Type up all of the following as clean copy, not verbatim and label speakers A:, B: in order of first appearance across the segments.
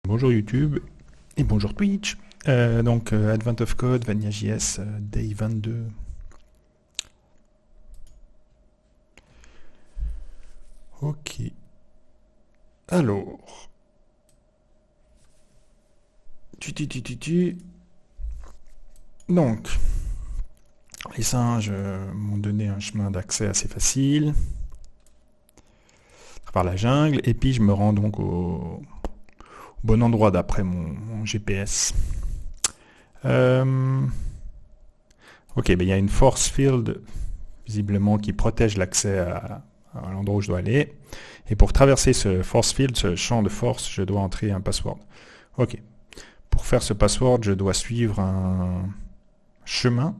A: Bonjour YouTube et bonjour Twitch. Advent of Code, Vanilla.js, Day 22. Ok. Alors. Donc, les singes m'ont donné un chemin d'accès assez facile par la jungle, et puis je me rends donc au bon endroit d'après mon GPS. Ok, il y a une force field visiblement qui protège l'accès à l'endroit où je dois aller. Et pour traverser ce force field, ce champ de force, je dois entrer un password. Ok. Pour faire ce password, je dois suivre un chemin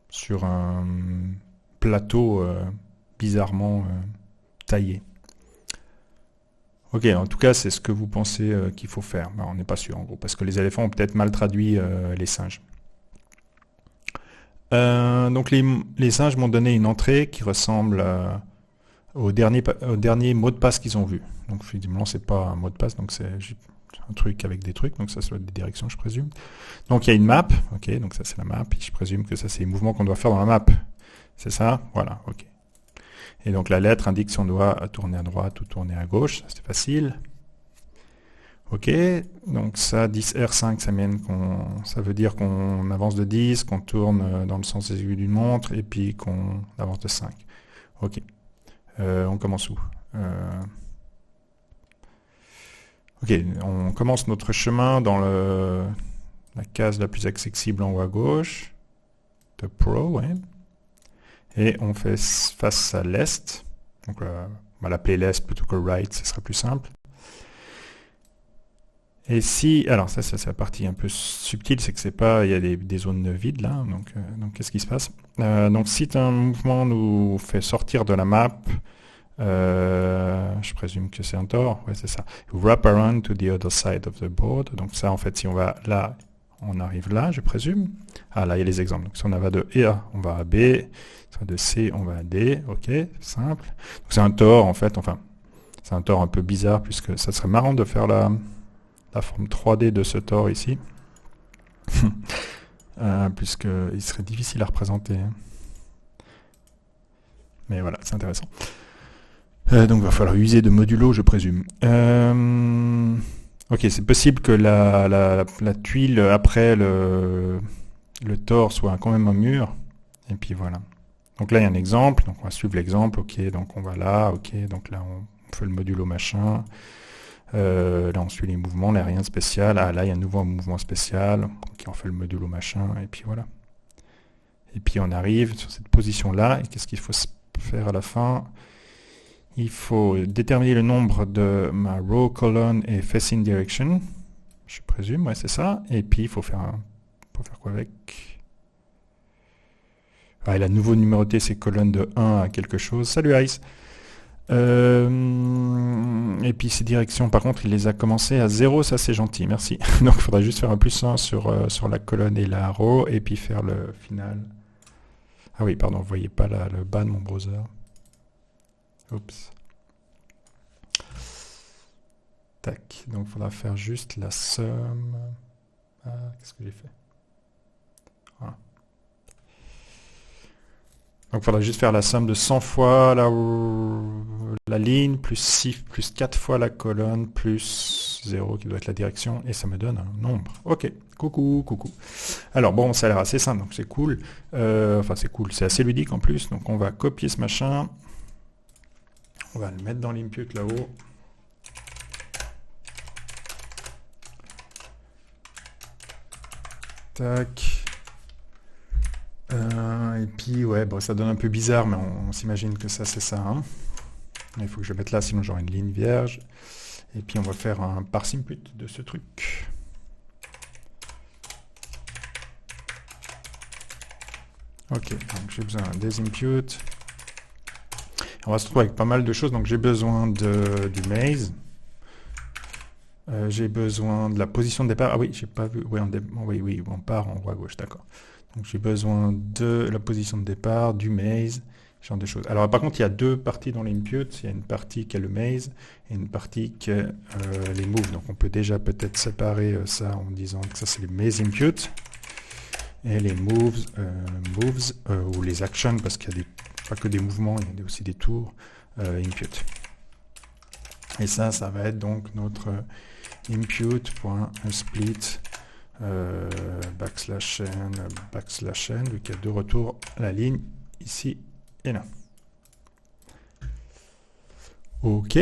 A: sur un plateau bizarrement taillé. Ok, en tout cas, c'est ce que vous pensez qu'il faut faire. On n'est pas sûr, en gros, parce que les éléphants ont peut-être mal traduit les singes. Donc les singes m'ont donné une entrée qui ressemble au dernier mot de passe qu'ils ont vu. Donc finalement, c'est pas un mot de passe, donc c'est un truc avec des trucs, donc ça doit être des directions, je présume. Donc il y a une map, ok, donc ça c'est la map, et je présume que ça c'est les mouvements qu'on doit faire dans la map. C'est ça? Voilà, ok. Et donc la lettre indique si on doit tourner à droite ou tourner à gauche, c'est facile. Ok, donc ça, 10R5, ça veut dire qu'on avance de 10, qu'on tourne dans le sens des aiguilles d'une montre, et puis qu'on avance de 5. Ok, on commence où? Ok, on commence notre chemin dans la case la plus accessible en haut à gauche, de Pro, ouais. Et on fait face à l'est, donc on va l'appeler l'est plutôt que right, ce sera plus simple. Et si, alors ça c'est la partie un peu subtile, c'est que c'est pas, il y a des zones vides là, donc qu'est-ce qui se passe? Donc si un mouvement nous fait sortir de la map, je présume que c'est un tort, ouais c'est ça. Wrap around to the other side of the board, donc ça en fait si on va là, on arrive là, je présume. Ah là il y a les exemples, donc si on va de A, on va à B, si on va de C, on va à D, ok, simple. Donc c'est un tort en fait, enfin, c'est un tort un peu bizarre puisque ça serait marrant de faire la forme 3D de ce tort ici, puisqu'il serait difficile à représenter. Mais voilà, c'est intéressant. Donc il va falloir user de modulo, je présume. Ok, c'est possible que la tuile après le tort soit quand même un mur. Et puis voilà. Donc là, il y a un exemple. Donc on va suivre l'exemple. Ok, donc on va là. Ok, donc là, on fait le modulo machin. Là, on suit les mouvements. Là, rien de spécial. Ah, là, il y a un nouveau mouvement spécial. Ok, on fait le modulo machin. Et puis voilà. Et puis on arrive sur cette position-là. Et qu'est-ce qu'il faut faire à la fin? Il faut déterminer le nombre de ma row, colonne et facing direction. Je présume, ouais, c'est ça. Et puis, il faut faire quoi avec? Ah, il a nouveau numéroté ses colonnes de 1 à quelque chose. Salut Ice. Et puis, ces directions, par contre, il les a commencées à 0. Ça, c'est gentil, merci. Donc, il faudra juste faire un +1 sur la colonne et la row. Et puis, faire le final. Ah oui, pardon, vous voyez pas le bas de mon browser. Oups. Tac, donc il faudra faire juste la somme. Ah, qu'est-ce que j'ai fait? Voilà. Donc il faudra juste faire la somme de 100 fois la ligne, plus 4 fois la colonne, plus 0 qui doit être la direction, et ça me donne un nombre. Ok, coucou. Alors bon, ça a l'air assez simple, donc c'est cool. Enfin c'est cool, c'est assez ludique en plus. Donc on va copier ce machin. On va le mettre dans l'input là-haut. Tac. Et puis, ouais, bon, ça donne un peu bizarre, mais on s'imagine que ça, c'est ça. Hein. Il faut que je mette là, sinon j'aurai une ligne vierge. Et puis, on va faire un parse input de ce truc. Ok, donc j'ai besoin des inputs. On va se retrouver avec pas mal de choses, donc j'ai besoin du maze. J'ai besoin de la position de départ. Ah oui, j'ai pas vu. Oui, on part en haut à gauche, d'accord. Donc j'ai besoin de la position de départ, du maze, ce genre de choses. Alors par contre, il y a deux parties dans l'input. Il y a une partie qui est le maze et une partie qui est les moves. Donc on peut déjà peut-être séparer ça en disant que ça c'est les maze input et les moves, ou les actions, parce qu'il y a pas que des mouvements, il y a aussi des tours input. Et ça va être donc notre input.split /n, vu qu'il y a deux retours à la ligne ici et là. Ok.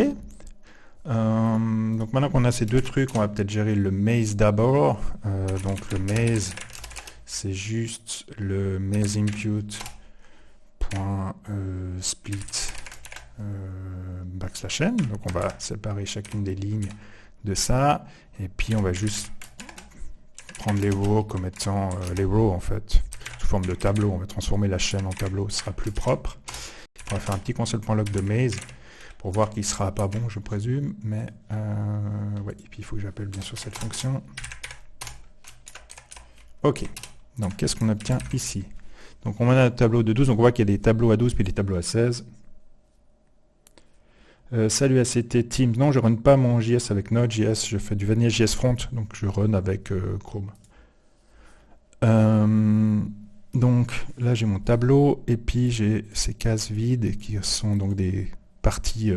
A: Donc maintenant qu'on a ces deux trucs, on va peut-être gérer le maze d'abord. Donc le maze, c'est juste le maze input.split /n. Donc on va séparer chacune des lignes de ça, et puis on va juste prendre les rows comme étant les rows en fait, sous forme de tableau. On va transformer la chaîne en tableau, ce sera plus propre. On va faire un petit console.log de maze pour voir qu'il sera pas bon, je présume, mais ouais, et puis il faut que j'appelle bien sûr cette fonction. Ok, donc qu'est-ce qu'on obtient ici? Donc on a un tableau de 12, donc on voit qu'il y a des tableaux à 12 puis des tableaux à 16. Salut ACT Teams, non je run pas mon JS avec Node.js, je fais du vanilla JS Front, donc je run avec Chrome. Donc là j'ai mon tableau, et puis j'ai ces cases vides qui sont donc des parties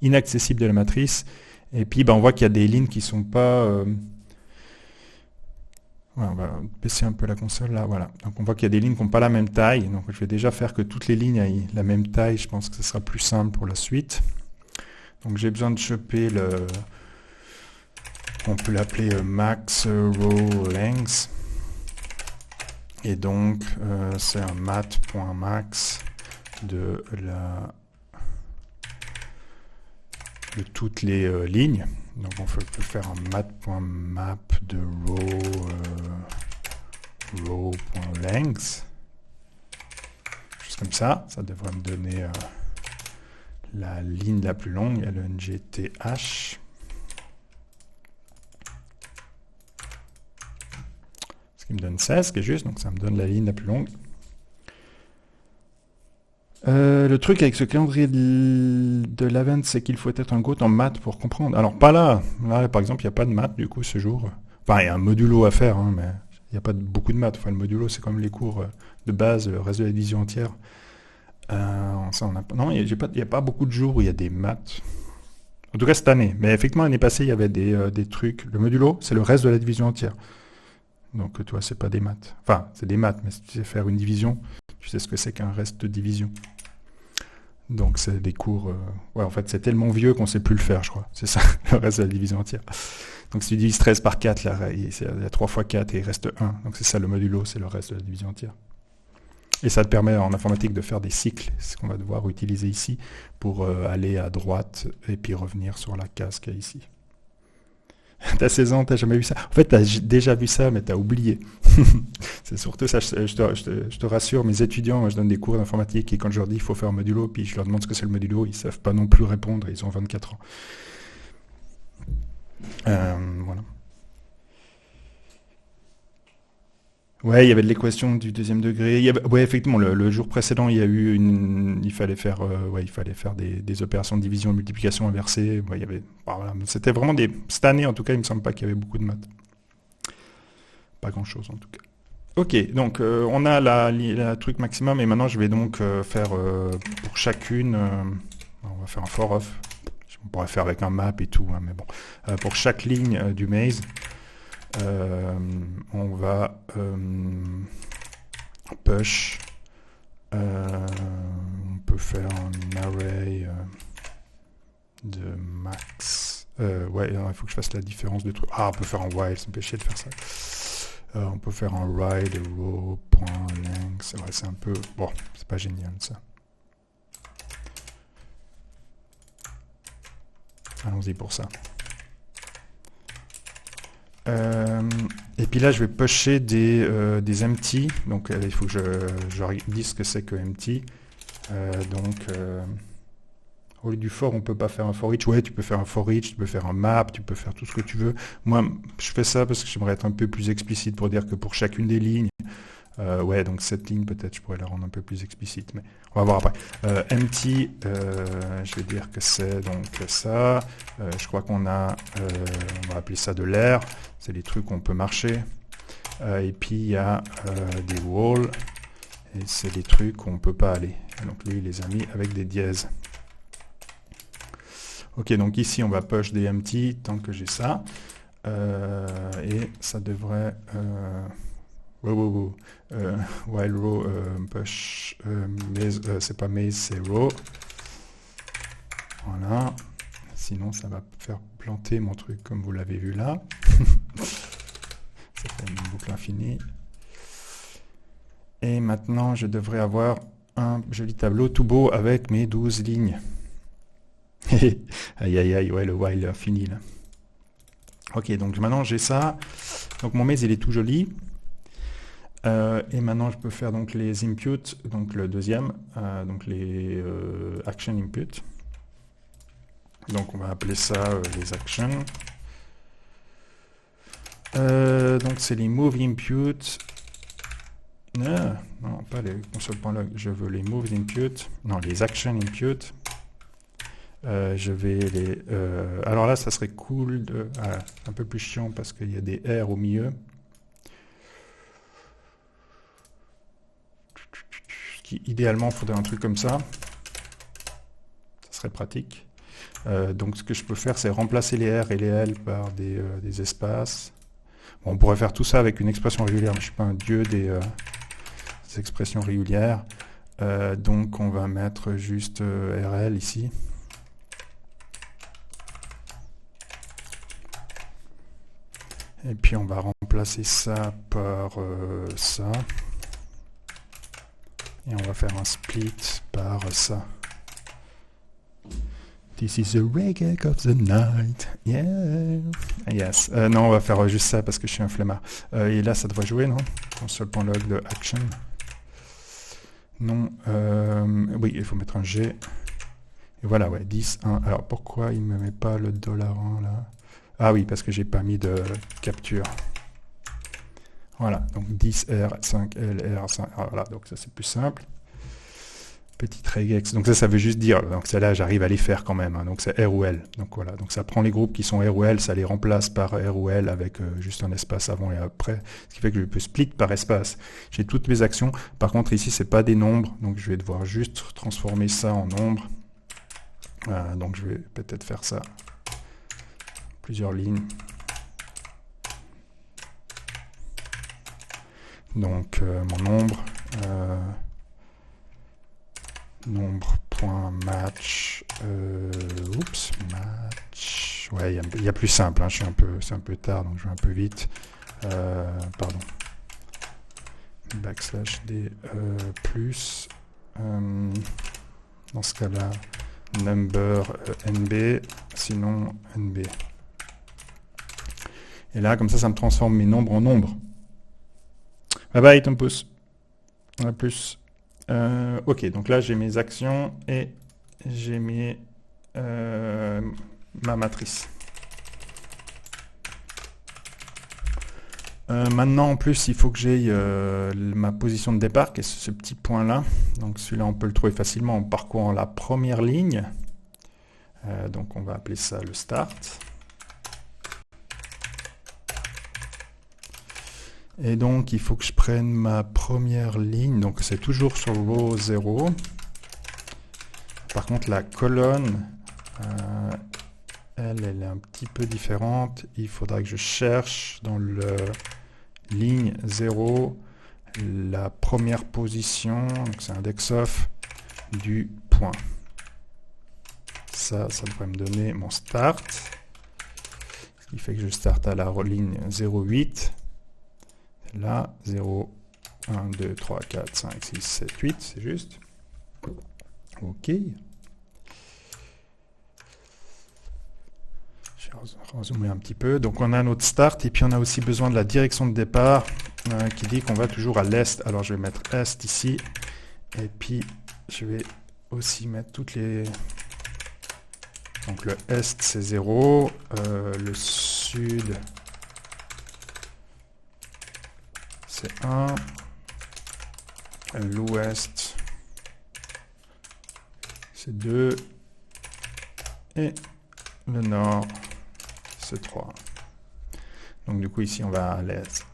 A: inaccessibles de la matrice, et puis on voit qu'il y a des lignes qui sont pas... Ouais, on va baisser un peu la console là, voilà. Donc on voit qu'il y a des lignes qui n'ont pas la même taille, donc je vais déjà faire que toutes les lignes aient la même taille, je pense que ce sera plus simple pour la suite. Donc j'ai besoin de choper on peut l'appeler max row length, et donc c'est un mat.max de toutes les lignes. Donc on peut faire un mat.map de row.length, juste comme ça devrait me donner la ligne la plus longue, il y a le ngth, ce qui me donne 16, qui est juste, donc ça me donne la ligne la plus longue. Le truc avec ce calendrier de l'event, c'est qu'il faut être un goat en maths pour comprendre. Alors pas là, par exemple il n'y a pas de maths du coup ce jour. Enfin il y a un modulo à faire, hein, mais il n'y a pas beaucoup de maths. Enfin le modulo c'est comme les cours de base, le reste de la division entière. Non, il n'y a pas beaucoup de jours où il y a des maths. En tout cas cette année. Mais effectivement l'année passée il y avait des trucs. Le modulo c'est le reste de la division entière. Donc toi c'est pas des maths. Enfin c'est des maths, mais si tu sais faire une division, tu sais ce que c'est qu'un reste de division. Donc c'est des cours... ouais en fait c'est tellement vieux qu'on ne sait plus le faire je crois. C'est ça, le reste de la division entière. Donc si tu divises 13 par 4, là, il y a 3 fois 4 et il reste 1. Donc c'est ça le modulo, c'est le reste de la division entière. Et ça te permet en informatique de faire des cycles, c'est ce qu'on va devoir utiliser ici, pour aller à droite et puis revenir sur la case qu'il y a ici. T'as 16 ans, t'as jamais vu ça. En fait, t'as déjà vu ça, mais t'as oublié. C'est surtout ça, je te rassure, mes étudiants, moi, je donne des cours d'informatique, et quand je leur dis il faut faire un modulo, puis je leur demande ce que c'est le modulo, ils savent pas non plus répondre, ils ont 24 ans. Voilà. Ouais, il y avait de l'équation du deuxième degré. Ouais, effectivement, le jour précédent, il y a eu il fallait faire des opérations de division et multiplication inversées. Ouais, voilà. C'était vraiment cette année, en tout cas, il me semble pas qu'il y avait beaucoup de maths. Pas grand-chose, en tout cas. Ok, donc on a la truc maximum, et maintenant je vais donc faire pour chacune, on va faire un for of. On pourrait faire avec un map et tout, hein, mais bon. Pour chaque ligne du maze, on va push, on peut faire un array de max. Ouais, il faut que je fasse la différence de trucs. Ah, on peut faire un while, c'est péché de faire ça. On peut faire un ride row.length. Ouais, c'est un peu... Bon, c'est pas génial ça. Allons-y pour ça. Et puis là, je vais pusher des empty. Donc, il faut que je dise ce que c'est que empty. Au lieu du for, on peut pas faire un for each. Ouais, tu peux faire un for each, tu peux faire un map, tu peux faire tout ce que tu veux. Moi, je fais ça parce que j'aimerais être un peu plus explicite pour dire que pour chacune des lignes, Ouais, donc cette ligne, peut-être, je pourrais la rendre un peu plus explicite, mais on va voir après. Empty, je vais dire que c'est donc ça. Je crois qu'on a, on va appeler ça de l'air. C'est les trucs où on peut marcher. Et puis, il y a des walls. Et c'est les trucs où on peut pas aller. Donc, lui, il les a mis avec des dièses. Ok, donc ici, on va push des empty tant que j'ai ça. Et ça devrait... while row push maze, c'est pas maze, c'est row. Voilà. Sinon, ça va faire planter mon truc comme vous l'avez vu là. Ça fait une boucle infinie. Et maintenant, je devrais avoir un joli tableau tout beau avec mes 12 lignes. Aïe aïe aïe, ouais, le while infini là. Ok, donc maintenant j'ai ça. Donc mon maze il est tout joli. Et maintenant je peux faire donc les inputs, donc le deuxième, donc les action input. Donc on va appeler ça les actions. Donc c'est les move input. Non, pas les console.log, je veux les move input. Non, les action input. Je vais les... alors là, ça serait cool de... un peu plus chiant parce qu'il y a des R au milieu. Idéalement, il faudrait un truc comme ça. Ça serait pratique. Donc ce que je peux faire, c'est remplacer les R et les L par des espaces. Bon, on pourrait faire tout ça avec une expression régulière, mais je ne suis pas un dieu des expressions régulières. Donc on va mettre juste RL ici. Et puis on va remplacer ça par ça. Et on va faire un split par ça. This is the reggae of the night. Yeah. Yes. Non, on va faire juste ça parce que je suis un flemmard. Et là, ça devrait jouer, non? Console.log de action. Non. Oui, il faut mettre un G. Et voilà, ouais, 10, 1. Alors, pourquoi il ne me met pas le $1 là? Ah oui, parce que j'ai pas mis de capture. Voilà, donc 10R, 5L, R, 5... Voilà, donc ça c'est plus simple. Petite regex, donc ça veut juste dire, donc celle-là j'arrive à les faire quand même, hein, donc c'est R ou L. Donc voilà, donc ça prend les groupes qui sont R ou L, ça les remplace par R ou L avec juste un espace avant et après, ce qui fait que je peux split par espace. J'ai toutes mes actions, par contre ici c'est pas des nombres, donc je vais devoir juste transformer ça en nombre. Donc je vais peut-être faire ça. Plusieurs lignes. Donc mon nombre, nombre.match, match, ouais, il y a plus simple, hein, c'est un peu tard, donc je vais un peu vite, pardon, backslash d plus, dans ce cas-là, number nb, sinon nb. Et là, comme ça me transforme mes nombres en nombres. Bye bye, Tom Pouce. À plus. Ok, donc là, j'ai mes actions et j'ai ma matrice. Maintenant, en plus, il faut que j'aie ma position de départ, qui est ce petit point-là. Donc celui-là, on peut le trouver facilement en parcourant la première ligne. Donc on va appeler ça le start. Et donc, il faut que je prenne ma première ligne. Donc, c'est toujours sur row 0. Par contre, la colonne, elle est un petit peu différente. Il faudra que je cherche dans le ligne 0 la première position. Donc, c'est index of du point. Ça devrait me donner mon start. Ce qui fait que je starte à la ligne 0,8. Là, 0, 1, 2, 3, 4, 5, 6, 7, 8, c'est juste. Ok. Je vais rezoomer un petit peu. Donc on a notre start et puis on a aussi besoin de la direction de départ qui dit qu'on va toujours à l'est. Alors je vais mettre est ici et puis je vais aussi mettre toutes les... Donc le est c'est 0, le sud... c'est 1, l'ouest, c'est 2, et le nord, c'est 3. Donc du coup ici on va à l'est.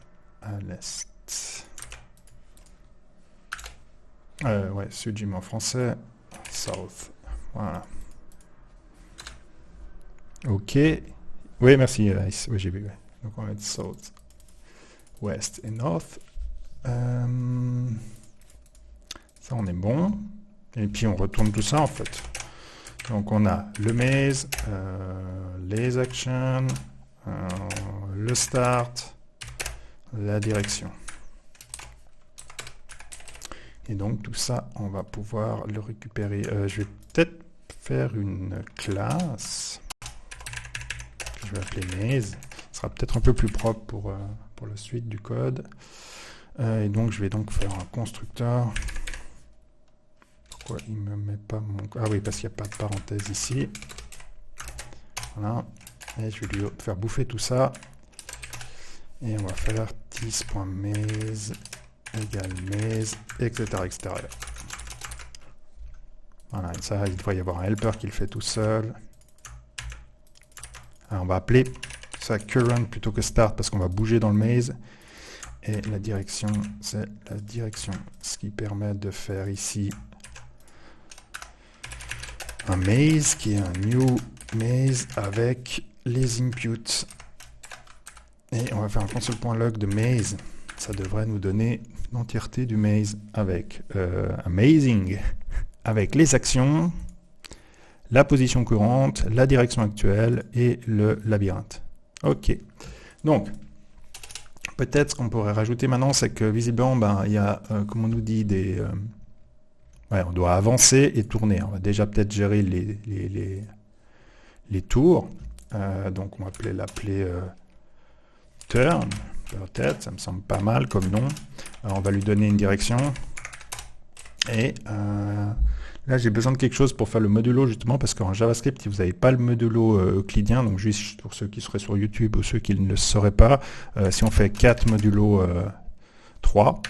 A: Ouais, sud, j'y mets en français. South. Voilà. Ok. Oui, merci. Oui, j'ai vu. Ouais. Donc on va mettre south, west et north. Ça, on est bon. Et puis on retourne tout ça en fait. Donc on a le maze, les actions, le start, la direction. Et donc tout ça, on va pouvoir le récupérer. Je vais peut-être faire une classe que je vais appeler maze. Ce sera peut-être un peu plus propre pour la suite du code. Et donc je vais donc faire un constructeur. Pourquoi il ne me met pas mon... Ah oui, parce qu'il n'y a pas de parenthèse ici. Voilà. Et je vais lui faire bouffer tout ça. Et on va faire this.maze égale maze, etc., etc. Voilà, et ça, il doit y avoir un helper qui le fait tout seul. Alors, on va appeler ça current plutôt que start parce qu'on va bouger dans le maze. Et la direction, c'est la direction. Ce qui permet de faire ici un maze qui est un new maze avec les inputs. Et on va faire un console.log de maze. Ça devrait nous donner l'entièreté du maze avec amazing, avec les actions, la position courante, la direction actuelle et le labyrinthe. Ok. Donc, peut-être ce qu'on pourrait rajouter maintenant, c'est que visiblement, il y a, comme on nous dit, des... ouais, on doit avancer et tourner. On va déjà peut-être gérer les tours. Donc, on va l'appeler turn. Peut-être, ça me semble pas mal comme nom. Alors, on va lui donner une direction. Et là, j'ai besoin de quelque chose pour faire le modulo, justement, parce qu'en JavaScript, si vous n'avez pas le modulo euclidien, donc juste pour ceux qui seraient sur YouTube ou ceux qui ne le sauraient pas, si on fait 4 modulo 3,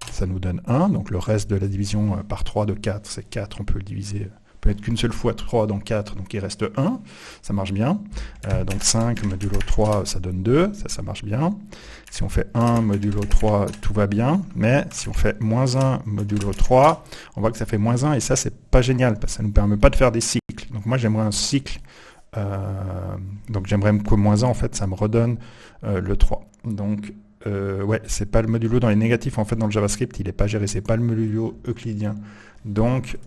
A: ça nous donne 1. Donc le reste de la division par 3 de 4, c'est 4. On peut le diviser, peut être qu'une seule fois 3 dans 4, donc il reste 1. Ça marche bien. Donc 5 modulo 3, ça donne 2. Ça marche bien. Si on fait 1 modulo 3, tout va bien. Mais si on fait moins 1 modulo 3, on voit que ça fait moins 1. Et ça, c'est pas génial, parce que ça ne nous permet pas de faire des cycles. Donc moi, j'aimerais un cycle. Donc j'aimerais que moins 1, en fait, ça me redonne le 3. Donc ouais, c'est pas le modulo dans les négatifs, en fait, dans le JavaScript, il n'est pas géré, c'est pas le modulo euclidien. Donc,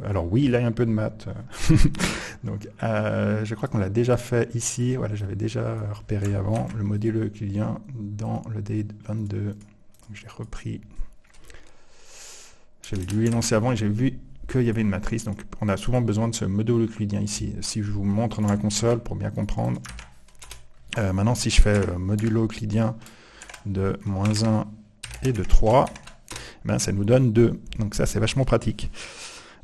A: alors oui, là, il y a un peu de maths. Donc, je crois qu'on l'a déjà fait ici. Voilà, j'avais déjà repéré avant le modulo euclidien dans le D22. J'ai repris. J'avais dû l'énoncer avant et j'ai vu qu'il y avait une matrice. Donc, on a souvent besoin de ce modulo euclidien ici. Si je vous montre dans la console pour bien comprendre. Maintenant, si je fais modulo euclidien de moins 1 et de 3, ben, ça nous donne 2. Donc ça, c'est vachement pratique.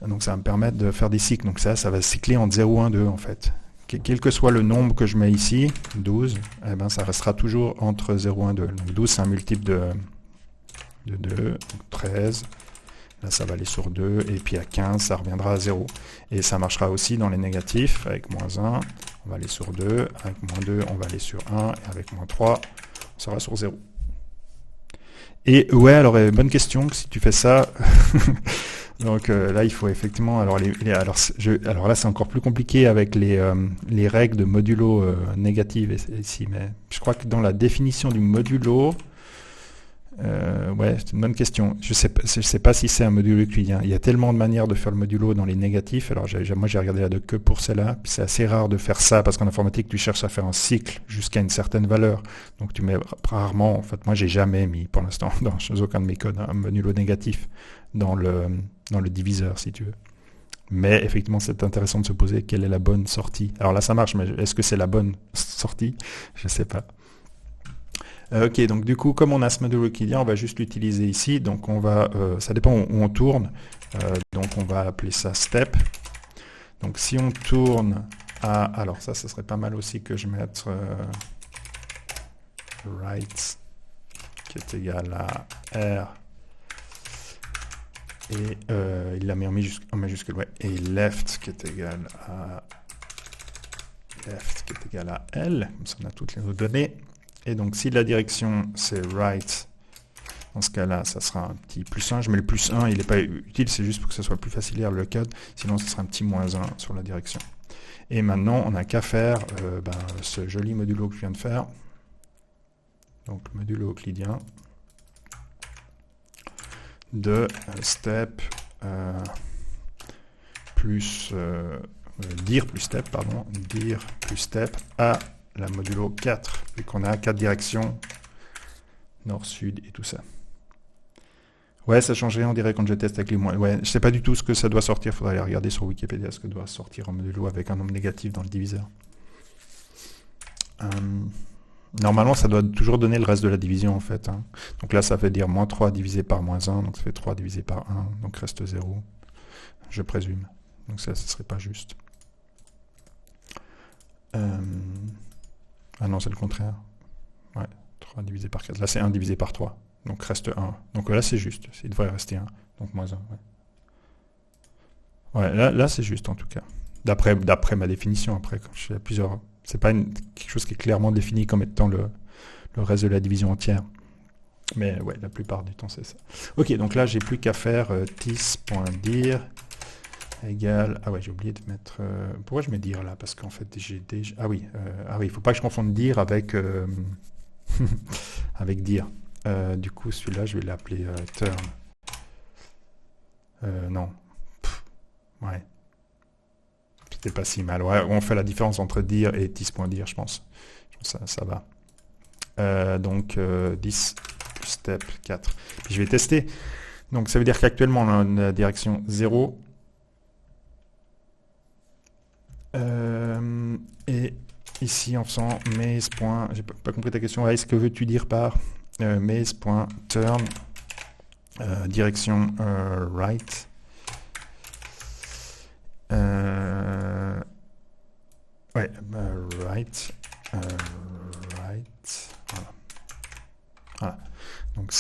A: Donc ça va me permettre de faire des cycles. Donc ça va cycler en 0, 1, 2 en fait. Quel que soit le nombre que je mets ici, 12, eh ben, ça restera toujours entre 0, 1, 2. Donc 12, c'est un multiple de 2, donc 13. Là, ça va aller sur 2. Et puis à 15, ça reviendra à 0. Et ça marchera aussi dans les négatifs. Avec moins 1, on va aller sur 2. Avec moins 2, on va aller sur 1. Et avec moins 3, on sera sur 0. Et ouais, alors bonne question, si tu fais ça, donc là il faut effectivement, alors là c'est encore plus compliqué avec les règles de modulo négatives ici, mais je crois que dans la définition du modulo, ouais, c'est une bonne question. Je sais pas si c'est un modulo euclidien. Il y a tellement de manières de faire le modulo dans les négatifs. Alors moi j'ai regardé là que pour celle-là. Puis c'est assez rare de faire ça parce qu'en informatique tu cherches à faire un cycle jusqu'à une certaine valeur. Donc tu mets rarement. En fait, moi j'ai jamais mis pour l'instant dans aucun de mes codes un modulo négatif dans le diviseur si tu veux. Mais effectivement c'est intéressant de se poser quelle est la bonne sortie. Alors là ça marche, mais est-ce que c'est la bonne sortie? Je sais pas. Ok, donc du coup, comme on a ce modulo euclidien, on va juste l'utiliser ici. Donc on va, ça dépend où on tourne. Donc on va appeler ça step. Donc si on tourne à, alors ça serait pas mal aussi que je mette right qui est égal à r Et il l'a mis en majuscule, ouais. Et left qui est égal à L, comme ça on a toutes les autres données. Et donc si la direction c'est right, dans ce cas-là, ça sera un petit +1. Je mets le +1, il n'est pas utile, c'est juste pour que ce soit plus facile à lire le code. Sinon, ce sera un petit -1 sur la direction. Et maintenant, on n'a qu'à faire ce joli modulo que je viens de faire. Donc, modulo euclidien de step plus dir plus step, pardon, dir plus step à la modulo 4, vu qu'on a 4 directions, nord, sud et tout ça. Ouais, ça change rien, on dirait quand je teste avec les moins. Ouais, je sais pas du tout ce que ça doit sortir, faudrait aller regarder sur Wikipédia ce que doit sortir en modulo avec un nombre négatif dans le diviseur. Normalement, ça doit toujours donner le reste de la division en fait. Hein. Donc là, ça veut dire -3 divisé par -1, donc ça fait 3 divisé par 1, donc reste 0, je présume. Donc ça, ce serait pas juste. Ah non, c'est le contraire. Ouais, 3 divisé par 4. Là, c'est 1 divisé par 3. Donc reste 1. Donc là, c'est juste. Il devrait rester 1. Donc -1. Ouais, là c'est juste en tout cas. D'après ma définition, après, quand je fais plusieurs. C'est pas quelque chose qui est clairement défini comme étant le reste de la division entière. Mais ouais, la plupart du temps, c'est ça. Ok, donc là, j'ai plus qu'à faire tis.dir égale... Ah ouais, j'ai oublié de mettre... pourquoi je mets dir là? Parce qu'en fait, j'ai déjà... Ah oui, il faut pas que je confonde dir avec... avec dir. Du coup, celui-là, je vais l'appeler term. Non. Ouais. C'était pas si mal. Ouais, on fait la différence entre dir et tis.dir, je pense. Ça va. Donc, 10 plus step 4. Puis je vais tester. Donc, ça veut dire qu'actuellement, on a une direction 0. Et ici, en faisant maze. J'ai pas compris ta question. Est-ce que veux-tu dire par maze.turn direction right. Ouais, right. Voilà. Donc,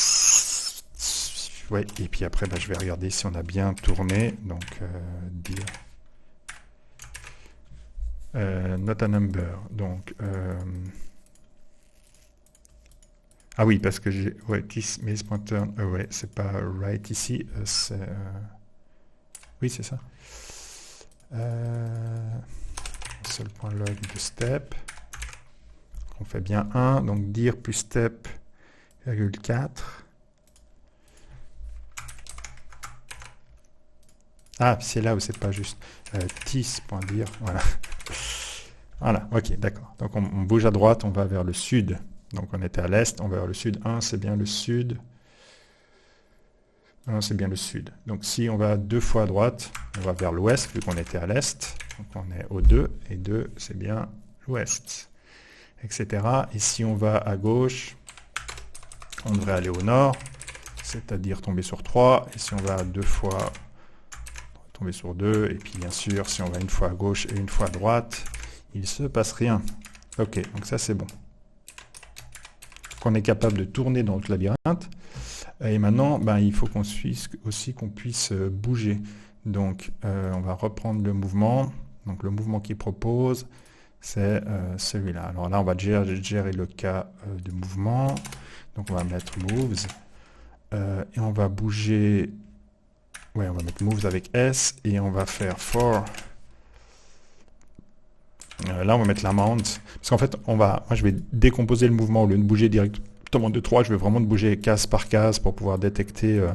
A: ouais, et puis après, je vais regarder si on a bien tourné. Donc, dire not a number. Donc, ah oui, parce que j'ai... Ouais, maze.turn, ouais, c'est pas right ici, c'est... oui, c'est ça. Seul point log de step. On fait bien 1, donc dir plus step, virgule 4. Ah, c'est là où c'est pas juste. Tis.dir, voilà. Voilà, ok, d'accord. Donc on bouge à droite, on va vers le sud. Donc on était à l'est, on va vers le sud. 1, c'est bien le sud. 1, c'est bien le sud. Donc si on va 2 fois à droite, on va vers l'ouest, vu qu'on était à l'est. Donc on est au 2, et 2, c'est bien l'ouest, etc. Et si on va à gauche, on devrait aller au nord, c'est-à-dire tomber sur 3. Et si on va 2 fois, on va tomber sur 2. Et puis bien sûr, si on va une fois à gauche et une fois à droite, il ne se passe rien. Ok, donc ça c'est bon. On est capable de tourner dans le labyrinthe. Et maintenant, il faut qu'on puisse bouger. Donc, on va reprendre le mouvement. Donc, le mouvement qu'il propose, c'est celui-là. Alors là, on va gérer le cas de mouvement. Donc, on va mettre moves. Et on va bouger... Ouais, on va mettre moves avec S. Et on va faire for... là, on va mettre l'amount. Parce qu'en fait, moi, je vais décomposer le mouvement au lieu de bouger directement de 3. Je vais vraiment bouger case par case pour pouvoir détecter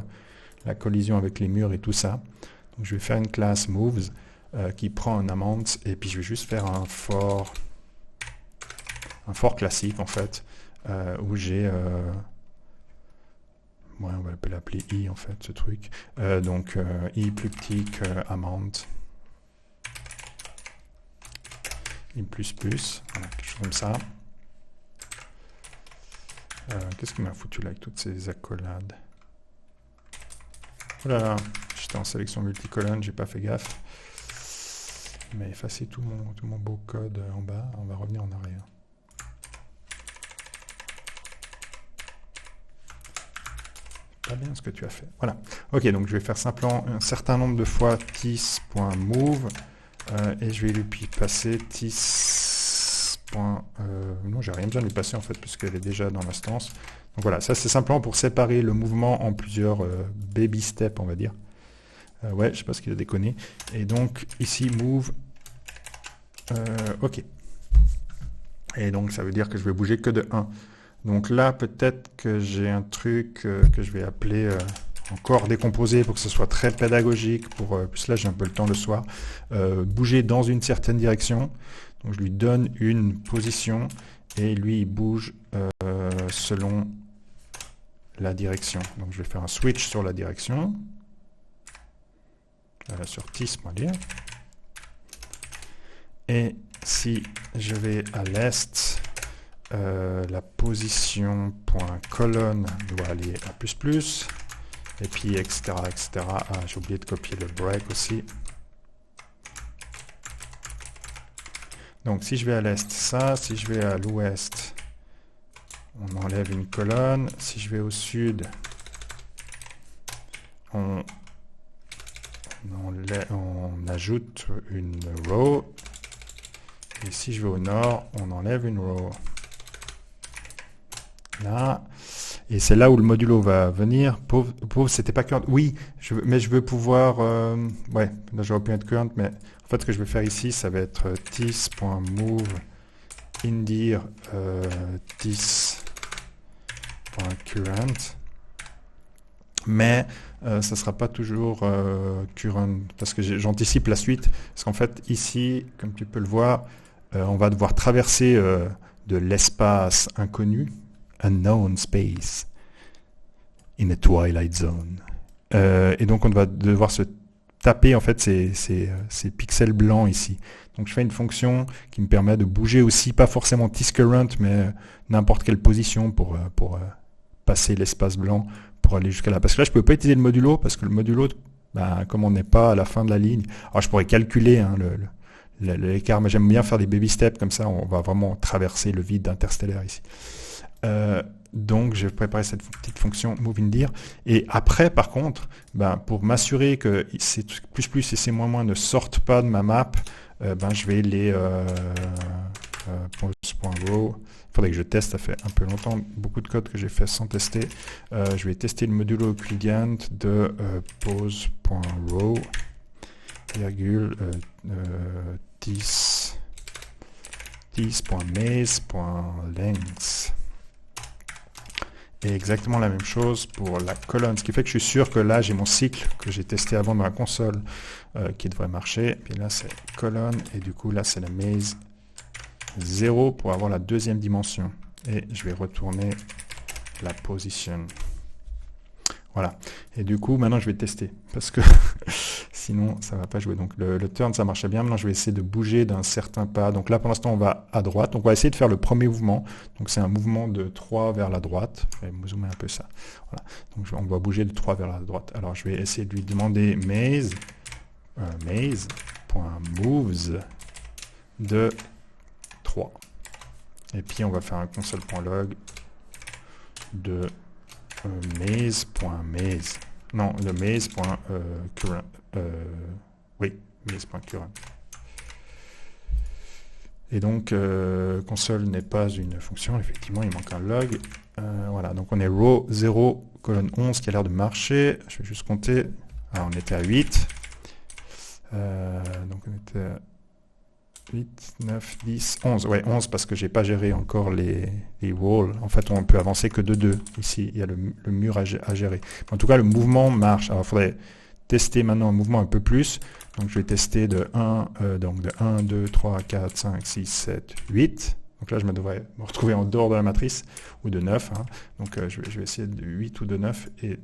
A: la collision avec les murs et tout ça. Donc, je vais faire une classe moves qui prend un amount. Et puis, je vais juste faire un for classique, en fait, où j'ai... ouais, on va l'appeler i, en fait, ce truc. Donc, i plus petit que amount. I plus plus, voilà, quelque chose comme ça. Qu'est-ce qui m'a foutu là avec toutes ces accolades? Oh là là, j'étais en sélection multicolonne, j'ai pas fait gaffe. Mais effacer tout mon beau code en bas, on va revenir en arrière. pas bien ce que tu as fait. Voilà. Ok, donc je vais faire simplement un certain nombre de fois tis.move et je vais lui passer tis. Non, j'ai rien besoin de lui passer en fait, puisqu'elle est déjà dans l'instance. Donc voilà, ça c'est simplement pour séparer le mouvement en plusieurs baby steps, on va dire. Ouais, je sais pas ce qu'il a déconné. Et donc ici, move. Ok. Et donc ça veut dire que je vais bouger que de 1. Donc là, peut-être que j'ai un truc que je vais appeler encore décomposé pour que ce soit très pédagogique. Puis là, j'ai un peu le temps le soir. Bouger dans une certaine direction. Donc je lui donne une position et lui, il bouge selon la direction. Donc je vais faire un switch sur la direction. Sur tis.dir. Et si je vais à l'est, la position .colonne doit aller à plus, et puis etc. etc. Ah, j'ai oublié de copier le break aussi. Donc si je vais à l'est, ça, si je vais à l'ouest, on enlève une colonne. Si je vais au sud, on ajoute une row. Et si je vais au nord, on enlève une row. Là. Et c'est là où le modulo va venir. Pauvre, c'était pas current. Oui, mais je veux pouvoir... ouais, là j'aurais pu être current, mais en fait ce que je vais faire ici, ça va être tis.move indir tis.current. Mais ça ne sera pas toujours current, parce que j'anticipe la suite. Parce qu'en fait, ici, comme tu peux le voir, on va devoir traverser de l'espace inconnu, unknown space, in a twilight zone. Et donc, on va devoir se taper en fait ces pixels blancs ici. Donc, je fais une fonction qui me permet de bouger aussi, pas forcément tiscurrent, mais n'importe quelle position pour passer l'espace blanc pour aller jusqu'à là. Parce que là, je ne peux pas utiliser le modulo, parce que le modulo, ben, comme on n'est pas à la fin de la ligne, alors je pourrais calculer hein, l'écart, mais j'aime bien faire des baby steps, comme ça on va vraiment traverser le vide interstellaire ici. Donc je vais préparer cette petite fonction moveIndir. Et après, par contre, ben, pour m'assurer que ces plus et ces moins ne sortent pas de ma map, ben, je vais les pose.row. Il faudrait que je teste, ça fait un peu longtemps, beaucoup de code que j'ai fait sans tester. Je vais tester le modulo Euclidean de pose.row, virgule, tis.maze.length. Et exactement la même chose pour la colonne, ce qui fait que je suis sûr que là j'ai mon cycle que j'ai testé avant dans la console qui devrait marcher. Puis là c'est colonne et du coup là c'est la maze 0 pour avoir la deuxième dimension. Et je vais retourner la position. Voilà. Et du coup maintenant je vais tester parce que sinon ça va pas jouer. Donc le turn ça marchait bien. Maintenant je vais essayer de bouger d'un certain pas. Donc là pour l'instant on va à droite. Donc on va essayer de faire le premier mouvement. Donc c'est un mouvement de 3 vers la droite. Je vais zoomer un peu ça. Voilà. Donc on va bouger de 3 vers la droite. Alors je vais essayer de lui demander maze.moves de 3. Et puis on va faire un console.log de maze.maze. Non, de maze.current. Oui, maze.current. Et donc, console n'est pas une fonction. Effectivement, il manque un log. Voilà, donc on est row 0, colonne 11 qui a l'air de marcher. Je vais juste compter. Alors, on était à 8. Donc, on était à 8, 9, 10, 11. Ouais, 11 parce que j'ai pas géré encore les walls. En fait, on peut avancer que de 2. Ici, il y a le mur à gérer. En tout cas, le mouvement marche. Alors, il faudrait tester maintenant un mouvement un peu plus. Donc, je vais tester de 1, donc de 1, 2, 3, 4, 5, 6, 7, 8. Donc là, je devrais me retrouver en dehors de la matrice, ou de 9. Hein. Donc, je vais essayer de 8 ou de 9. Et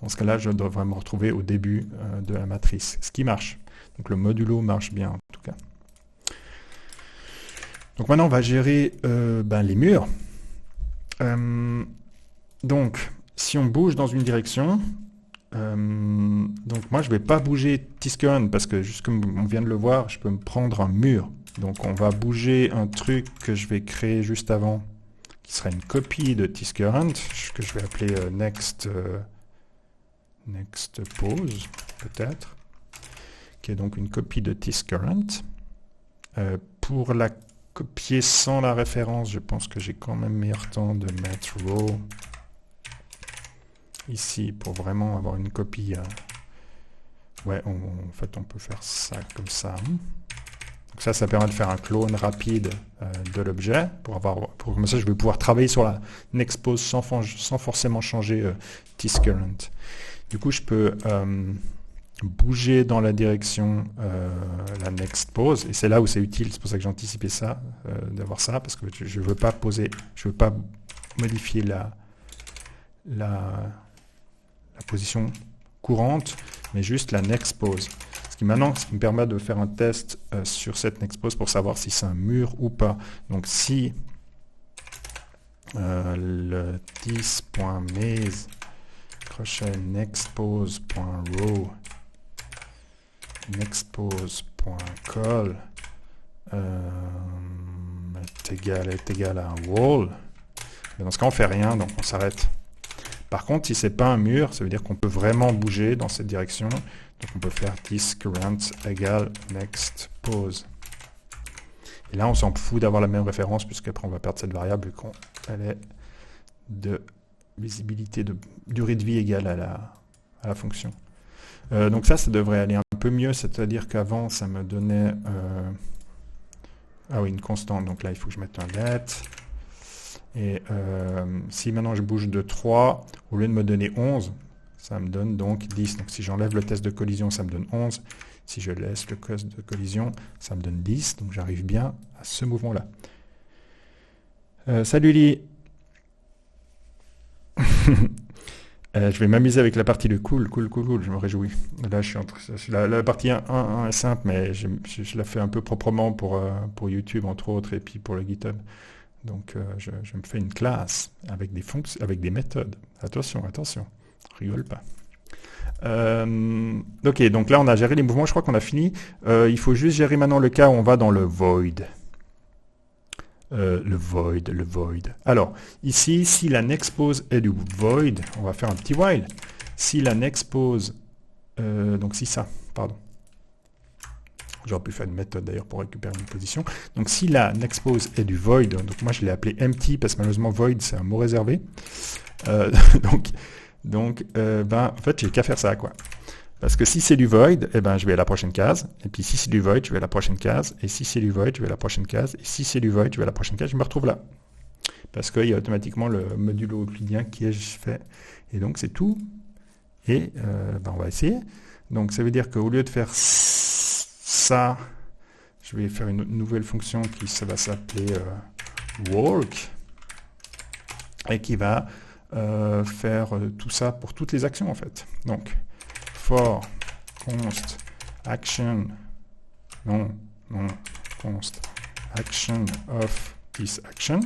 A: dans ce cas-là, je devrais me retrouver au début de la matrice. Ce qui marche. Donc le modulo marche bien en tout cas. Donc maintenant on va gérer les murs. Donc si on bouge dans une direction, donc moi je ne vais pas bouger tiscurrent parce que juste comme on vient de le voir, je peux me prendre un mur. Donc on va bouger un truc que je vais créer juste avant qui sera une copie de ThisCurrent, que je vais appeler next pose, peut-être, qui est donc une copie de ThisCurrent. Pour la copier sans la référence, je pense que j'ai quand même meilleur temps de mettre row ici pour vraiment avoir une copie. Ouais, en fait, on peut faire ça comme ça. Donc ça permet de faire un clone rapide de l'objet. Comme ça, je vais pouvoir travailler sur la next pose sans forcément changer ThisCurrent. Du coup, je peux bouger dans la direction la next pose, et c'est là où c'est utile. C'est pour ça que j'ai anticipé ça, d'avoir ça, parce que je veux pas modifier la position courante, mais juste la next pose. Ce qui me permet de faire un test sur cette next pose pour savoir si c'est un mur ou pas. Donc si le this.maze crochet nextPose.row nextPose.call est égal à un wall, mais dans ce cas on fait rien, donc on s'arrête. Par contre, si c'est pas un mur, ça veut dire qu'on peut vraiment bouger dans cette direction. Donc on peut faire ThisCurrent égale nextPose. Et là, on s'en fout d'avoir la même référence, puisqu'après on va perdre cette variable quand elle est de visibilité, de durée de vie égale à la fonction. Donc ça devrait aller un peu mieux, c'est-à-dire qu'avant, ça me donnait... ah oui, une constante, donc là, il faut que je mette un let. Et si maintenant je bouge de 3, au lieu de me donner 11, ça me donne donc 10. Donc si j'enlève le test de collision, ça me donne 11. Si je laisse le test de collision, ça me donne 10. Donc j'arrive bien à ce mouvement-là. Salut Lee. Je vais m'amuser avec la partie de cool, je me réjouis. Là, la partie 1 est simple, mais je la fais un peu proprement pour YouTube, entre autres, et puis pour le GitHub. Donc, je me fais une classe avec des fonctions, avec des méthodes. Attention, rigole pas. Ok, donc là, on a géré les mouvements. Je crois qu'on a fini. Il faut juste gérer maintenant le cas où on va dans le void. Le void. Alors, ici, si la next pose est du void, on va faire un petit while. Si la next pose, donc si ça, pardon. J'aurais pu faire une méthode d'ailleurs pour récupérer une position. Donc si la next pose est du void, donc moi je l'ai appelé empty parce que malheureusement void c'est un mot réservé. En fait j'ai qu'à faire ça quoi. Parce que si c'est du void, je vais à la prochaine case. Et puis si c'est du void, je vais à la prochaine case. Et si c'est du void, je vais à la prochaine case. Et si c'est du void, je vais à la prochaine case. Je me retrouve là. Parce qu'il y a automatiquement le modulo euclidien qui est fait. Et donc c'est tout. Et on va essayer. Donc ça veut dire qu'au lieu de faire ça, je vais faire une nouvelle fonction qui ça va s'appeler work et qui va faire tout ça pour toutes les actions en fait. Donc for const action const action of this action,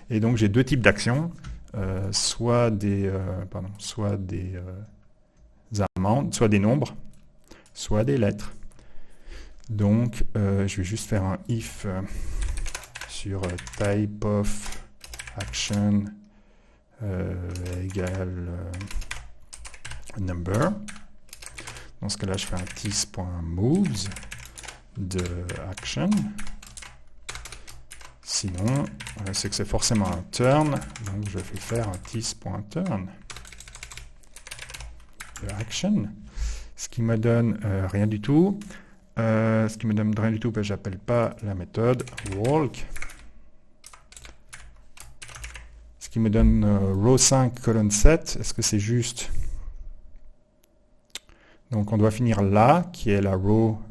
A: et donc j'ai deux types d'actions, soit des amendes, soit des nombres, soit des lettres. Donc, je vais juste faire un if sur type of action égale number. Dans ce cas-là, je fais un this.moves de action. Sinon, c'est que c'est forcément un turn, donc je vais faire un this.turn de action. Ce qui me donne rien du tout. Ce qui me donne rien du tout, j'appelle pas la méthode walk. Ce qui me donne row 5 colonne 7, est-ce que c'est juste? Donc on doit finir là, qui est la row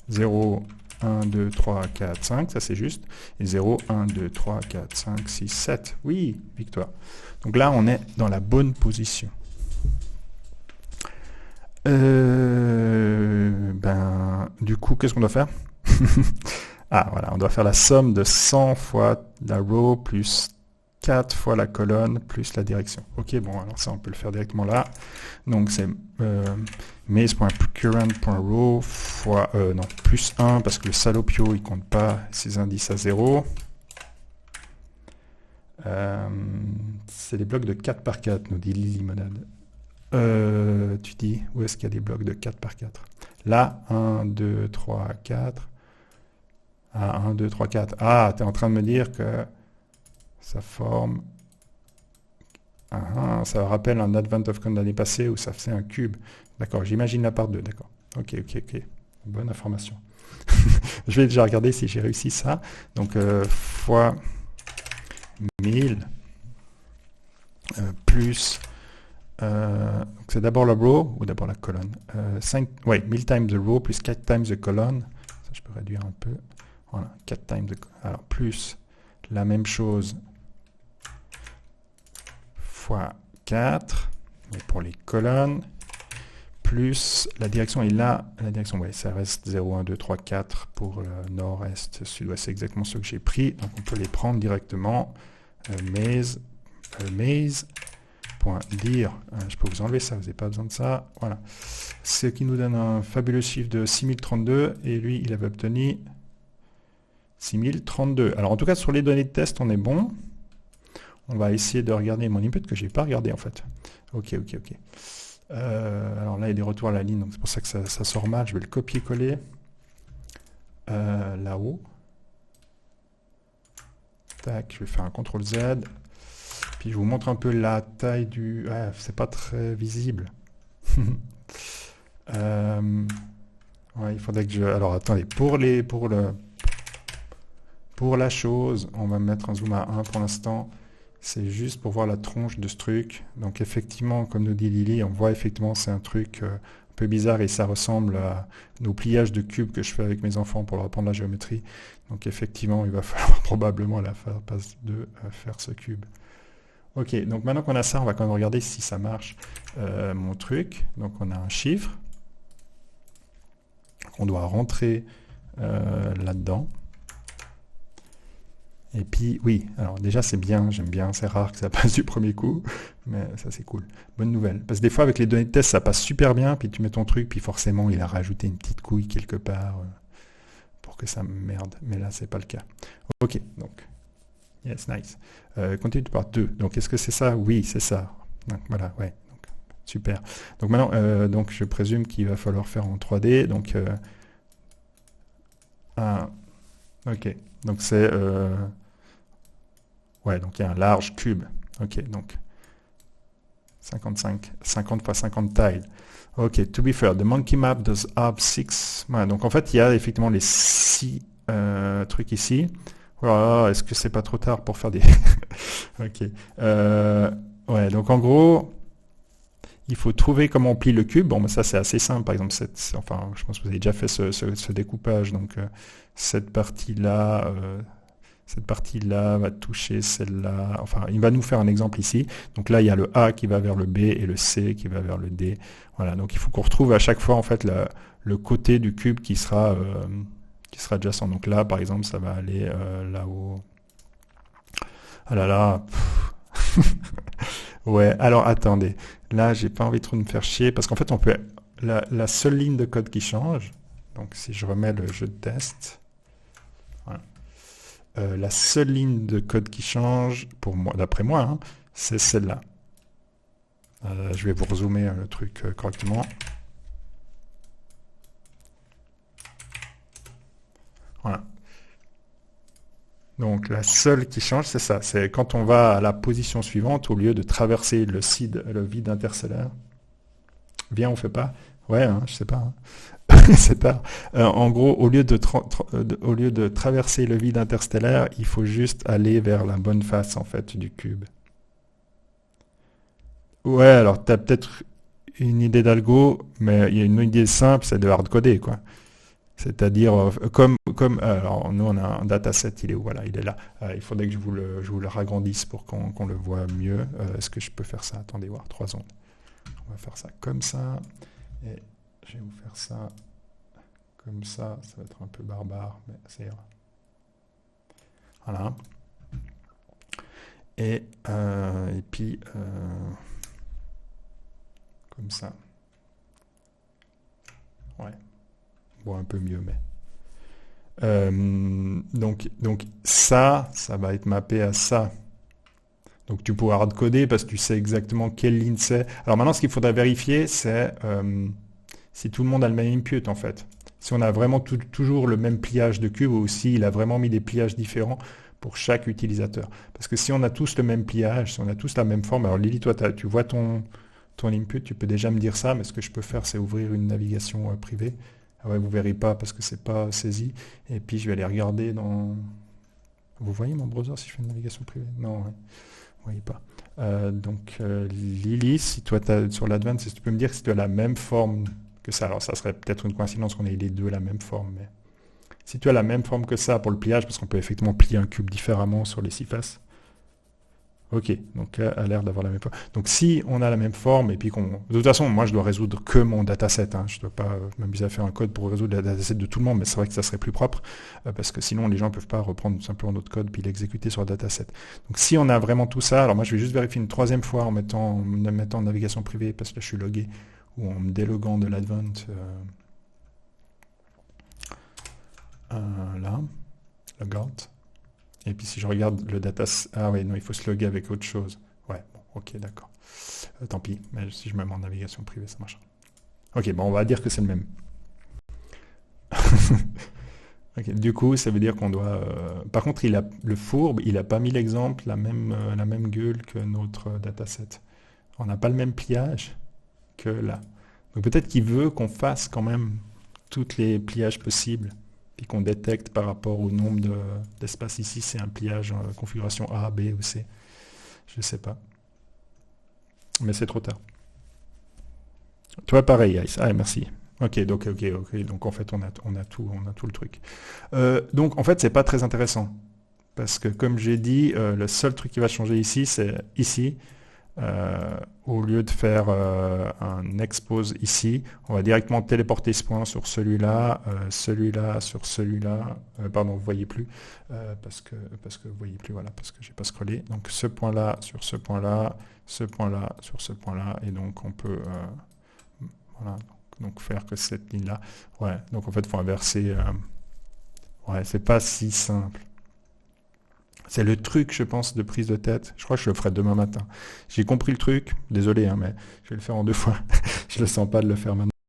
A: 0, 1, 2, 3, 4, 5, ça c'est juste. Et 0, 1, 2, 3, 4, 5, 6, 7. Oui, victoire. Donc là, on est dans la bonne position. Du coup, qu'est-ce qu'on doit faire? Ah, voilà, on doit faire la somme de 100 fois la row plus 4 fois la colonne plus la direction. Ok, bon, alors ça, on peut le faire directement là. Donc, c'est maze.current.row fois, non, plus 1, parce que le salopio, il compte pas ses indices à 0. C'est des blocs de 4 par 4, nous dit Limonade. Tu dis, où est-ce qu'il y a des blocs de 4 par 4? Là, 1, 2, 3, 4. Ah, 1, 2, 3, 4. Ah, tu es en train de me dire que ça forme... ça rappelle un Advent of Con l'année passée où ça faisait un cube. D'accord, j'imagine la part 2, d'accord. Ok, ok, ok. Bonne information. Je vais déjà regarder si j'ai réussi ça. Donc, fois 1000 plus... c'est d'abord la row ou d'abord la colonne 1000 times the row plus 4 times the colonne. Ça, je peux réduire un peu. Voilà, 4 times the... Alors, plus la même chose fois 4, mais pour les colonnes, plus la direction est là. La direction, ouais, ça reste 0, 1, 2, 3, 4 pour le nord, est, sud-ouest. C'est exactement ce que j'ai pris. Donc, on peut les prendre directement. Maze.dire, je peux vous enlever ça, vous n'avez pas besoin de ça. Voilà. Ce qui nous donne un fabuleux chiffre de 6032. Et lui, il avait obtenu 6032. Alors, en tout cas, sur les données de test, on est bon. On va essayer de regarder mon input que je n'ai pas regardé en fait. Ok, ok, ok. Alors là, il y a des retours à la ligne, donc c'est pour ça que ça sort mal. Je vais le copier-coller là-haut. Tac, je vais faire un CTRL Z. Puis je vous montre un peu la taille du... Ouais, c'est pas très visible. Ouais, il faudrait que je... Alors attendez, pour la chose, on va mettre un zoom à 1 pour l'instant. C'est juste pour voir la tronche de ce truc. Donc effectivement, comme nous dit Lily, on voit effectivement c'est un truc un peu bizarre et ça ressemble à nos pliages de cubes que je fais avec mes enfants pour leur apprendre la géométrie. Donc effectivement, il va falloir probablement à la phase 2 faire ce cube. Ok, donc maintenant qu'on a ça, on va quand même regarder si ça marche mon truc. Donc on a un chiffre qu'on doit rentrer là-dedans. Et puis, oui, alors déjà c'est bien, j'aime bien, c'est rare que ça passe du premier coup, mais ça c'est cool. Bonne nouvelle. Parce que des fois avec les données de test ça passe super bien, puis tu mets ton truc, puis forcément il a rajouté une petite couille quelque part pour que ça merde, mais là c'est pas le cas. Ok, donc, yes, nice. Continue par 2. Donc est-ce que c'est ça? Oui, c'est ça. Donc voilà, ouais, donc, super. Donc maintenant, donc, je présume qu'il va falloir faire en 3D, donc... ok, donc c'est... ouais, donc il y a un large cube. Ok, donc 50 x 50 tiles. Ok, to be fair, the monkey map does have 6. Voilà, donc en fait, il y a effectivement les 6 trucs ici. Voilà, est-ce que c'est pas trop tard pour faire des... ok. Ouais, donc en gros, il faut trouver comment on plie le cube. Bon, mais ça c'est assez simple. Par exemple, enfin, je pense que vous avez déjà fait ce découpage. Donc cette partie-là... cette partie-là va toucher celle-là. Enfin, il va nous faire un exemple ici. Donc là, il y a le A qui va vers le B et le C qui va vers le D. Voilà, donc il faut qu'on retrouve à chaque fois en fait le côté du cube qui sera adjacent. Donc là, par exemple, ça va aller là-haut. Ah là là. Ouais, alors attendez. Là, j'ai pas envie trop de me faire chier parce qu'en fait, on peut... La seule ligne de code qui change, donc si je remets le jeu de test... Voilà. La seule ligne de code qui change, pour moi, d'après moi, hein, c'est celle-là. Je vais vous rezoomer le truc correctement. Voilà. Donc la seule qui change, c'est ça. C'est quand on va à la position suivante, au lieu de traverser le vide interstellaire. Bien, on fait pas. Ouais, hein, je sais pas. Hein. C'est pas. En gros, au lieu de traverser le vide interstellaire, il faut juste aller vers la bonne face en fait du cube. Ouais, alors tu as peut-être une idée d'algo, mais il y a une idée simple, c'est de hardcoder quoi. C'est-à-dire alors nous on a un dataset, il est où? Voilà, il est là. Il faudrait que je vous le ragrandisse pour qu'on le voit mieux. Est-ce que je peux faire ça? Attendez, voir 3 secondes. On va faire ça comme ça. Et je vais vous faire ça comme ça va être un peu barbare, mais ça ira. Voilà. Et puis, comme ça. Ouais, bon, un peu mieux, mais... donc ça va être mappé à ça. Donc tu pourras hardcoder parce que tu sais exactement quelle ligne c'est. Alors maintenant, ce qu'il faudra vérifier, c'est si tout le monde a le même input en fait. Si on a vraiment toujours le même pliage de cube ou si il a vraiment mis des pliages différents pour chaque utilisateur. Parce que si on a tous le même pliage, si on a tous la même forme, alors Lily, toi, tu vois ton input, tu peux déjà me dire ça, mais ce que je peux faire, c'est ouvrir une navigation privée. Ah ouais, vous verrez pas parce que c'est pas saisi. Et puis je vais aller regarder dans... Vous voyez mon browser si je fais une navigation privée? Non, ouais. Vous voyez pas. Lily, si toi sur l'Advanced, si tu peux me dire si tu as la même forme que ça. Alors ça serait peut-être une coïncidence qu'on ait les deux la même forme, mais si tu as la même forme que ça pour le pliage, parce qu'on peut effectivement plier un cube différemment sur les 6 faces. Ok, donc a l'air d'avoir la même forme. Donc si on a la même forme et puis qu'on... De toute façon, moi je dois résoudre que mon dataset. Je ne dois pas m'amuser à faire un code pour résoudre le dataset de tout le monde, mais c'est vrai que ça serait plus propre parce que sinon les gens ne peuvent pas reprendre tout simplement notre code puis l'exécuter sur le dataset. Donc si on a vraiment tout ça, alors moi je vais juste vérifier une troisième fois en mettant en navigation privée parce que là je suis logué ou en me déloguant de l'Advent là, logout. Et puis si je regarde le dataset... Ah oui, non, il faut se loguer avec autre chose. Ouais, bon, ok, d'accord. Tant pis, mais si je me mets en navigation privée, ça marchera. Ok, bon, on va dire que c'est le même. Okay, du coup, ça veut dire qu'on doit... Par contre, le fourbe, il n'a pas mis l'exemple, la même gueule que notre dataset. On n'a pas le même pliage que là. Donc peut-être qu'il veut qu'on fasse quand même tous les pliages possibles et qu'on détecte par rapport au nombre d'espaces ici, c'est un pliage en configuration A, B ou C. Je ne sais pas. Mais c'est trop tard. Toi, pareil, Ice. Ah, merci. Ok, donc en fait, on a tout le truc. Donc, en fait, c'est pas très intéressant. Parce que, comme j'ai dit, le seul truc qui va changer ici, c'est ici. Au lieu de faire un expose ici, on va directement téléporter ce point sur celui-là, celui-là, sur celui-là. Pardon, vous ne voyez plus, parce que vous voyez plus, voilà, parce que j'ai pas scrollé. Donc ce point-là sur ce point-là, ce point-là sur ce point-là, et donc on peut voilà, donc faire que cette ligne-là. Ouais, donc en fait, il faut inverser. Ouais, c'est pas si simple. C'est le truc, je pense, de prise de tête. Je crois que je le ferai demain matin. J'ai compris le truc, désolé, mais je vais le faire en 2 fois. Je ne le sens pas de le faire maintenant.